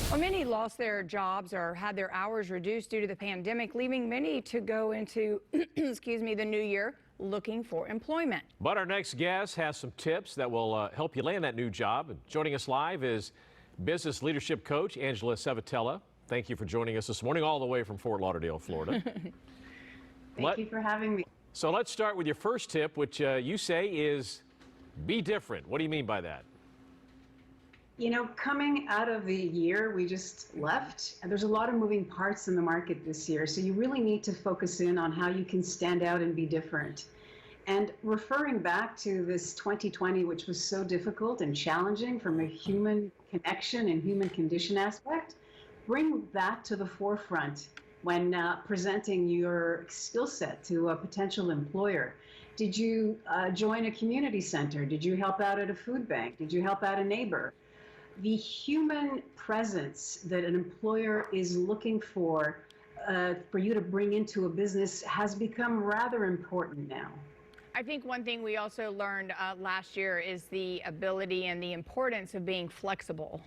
Well, many lost their jobs or had their hours reduced due to the pandemic, leaving many to go into, excuse me, the new year looking for employment. But our next guest has some tips that will help you land that new job. And joining us live is business leadership coach Angela Civitella. Thank you for joining us this morning, all the way from Fort Lauderdale, Florida. Thank you for having me. So let's start with your first tip, which you say is be different. What do you mean by that? You know, coming out of the year we just left, there's a lot of moving parts in the market this year. So you really need to focus in on how you can stand out and be different. And referring back to this 2020, which was so difficult and challenging from a human connection and human condition aspect, bring that to the forefront when presenting your skill set to a potential employer. Did you join a community center? Did you help out at a food bank? Did you help out a neighbor? The human presence that an employer is looking for you to bring into a business has become rather important now. I think one thing we also learned last year is the ability and the importance of being flexible.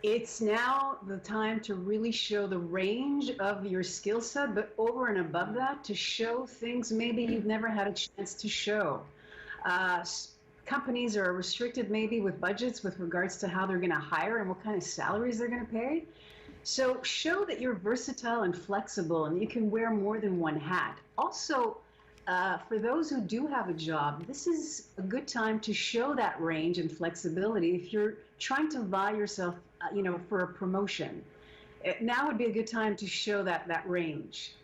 It's now the time to really show the range of your skill set, but over and above that, to show things maybe you've never had a chance to show. Companies are restricted maybe with budgets with regards to how they're going to hire and what kind of salaries they're going to pay. So show that you're versatile and flexible and you can wear more than one hat. Also, for those who do have a job, this is a good time to show that range and flexibility if you're trying to vie yourself, for a promotion. Now would be a good time to show that range.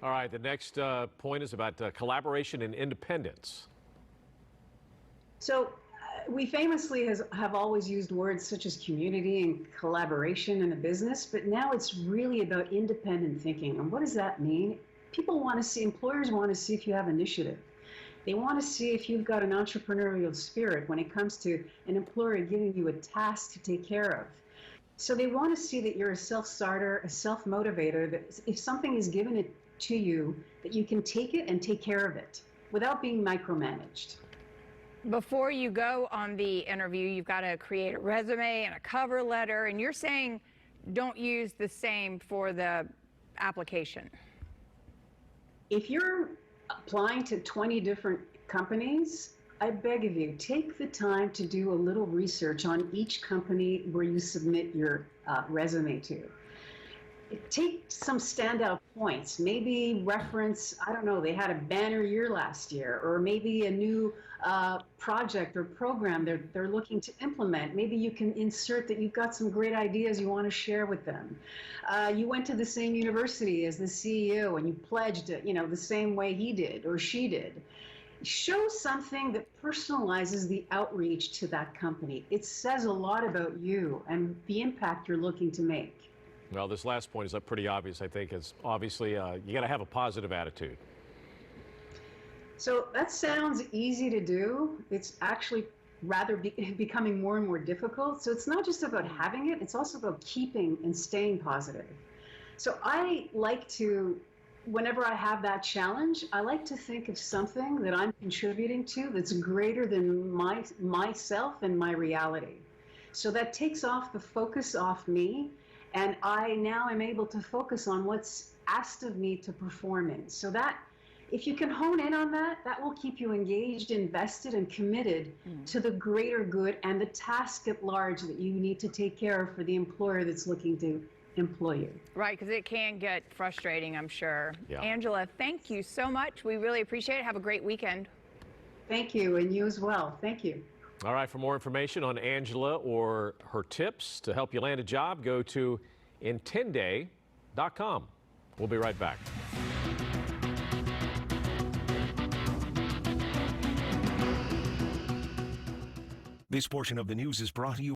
All right, the next point is about collaboration and independence. So we famously have always used words such as community and collaboration in a business, but now it's really about independent thinking. And what does that mean? People want to see, employers want to see if you have initiative. They want to see if you've got an entrepreneurial spirit when it comes to an employer giving you a task to take care of. So they want to see that you're a self-starter, a self-motivator, that if something is given it to you, that you can take it and take care of it without being micromanaged. Before you go on the interview, you've got to create a resume and a cover letter, and you're saying don't use the same for the application. If you're applying to 20 different companies, I beg of you, take the time to do a little research on each company where you submit your resume to. Take some standout points, maybe reference, I don't know, they had a banner year last year, or maybe a new project or program they're looking to implement. Maybe you can insert that you've got some great ideas you want to share with them. You went to the same university as the CEO and you pledged, the same way he did or she did. Show something that personalizes the outreach to that company. It says a lot about you and the impact you're looking to make. Well, this last point is pretty obvious, I think. It's obviously you got to have a positive attitude. So that sounds easy to do. It's actually rather becoming more and more difficult. So it's not just about having it, it's also about keeping and staying positive. So I like to, whenever I have that challenge, I like to think of something that I'm contributing to that's greater than myself and my reality. So that takes off the focus off me. And I now am able to focus on what's asked of me to perform in. So that, if you can hone in on that, that will keep you engaged, invested, and committed to the greater good and the task at large that you need to take care of for the employer that's looking to employ you. Right, because it can get frustrating, I'm sure. Yeah. Angela, thank you so much. We really appreciate it. Have a great weekend. Thank you, and you as well. Thank you. All right, for more information on Angela or her tips to help you land a job, go to Intinde.com. We'll be right back. This portion of the news is brought to you